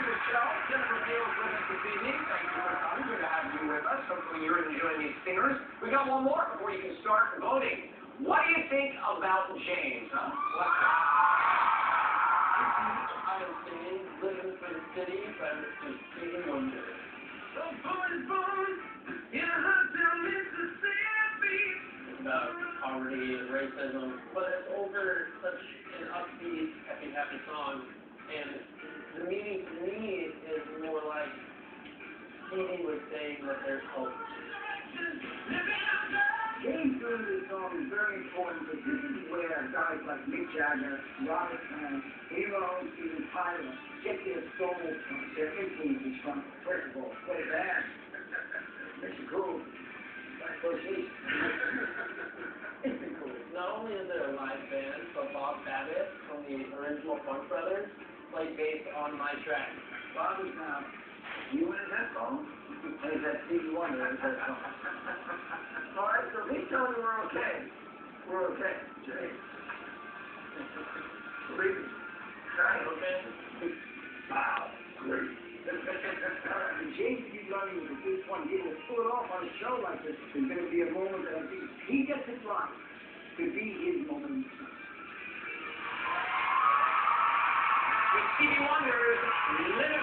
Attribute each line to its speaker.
Speaker 1: the show. Jennifer Beals with us this evening. Thank you for coming. Good to have you with us. Hopefully you're enjoying these singers. We got one more before you can start voting. What do you think about James, huh?
Speaker 2: I am singing Living for the City by Mr. Stevie Wonder.
Speaker 3: So born in a hot town Mississippi.
Speaker 2: It's about poverty and racism, but it's over such an upbeat, happy song. And the meaning to me is more like Stevie was saying that there's hope.
Speaker 4: Getting through this song is very important because this is where guys like Mick Jagger, Robert Plant, Hero, even Parrots get their soul from, their influences from. First of all, play band. Mr. Cool. Back for sheep. Mr. Cool.
Speaker 2: Not only is it a live band, but Bob Babbitt from the original Funk Brothers played bass on my track.
Speaker 4: Bob is now, you in that song? And is that Stevie Wonder in that song? All right, so he's telling you we're okay. We're okay. Jay. Believe me. Right?
Speaker 2: Okay?
Speaker 4: Wow. Great. And James, if you're running with this one, he will pull it off on a show like this. There's going to be a moment that I think he gets it right to be his moment.
Speaker 1: With Stevie Wonder's Living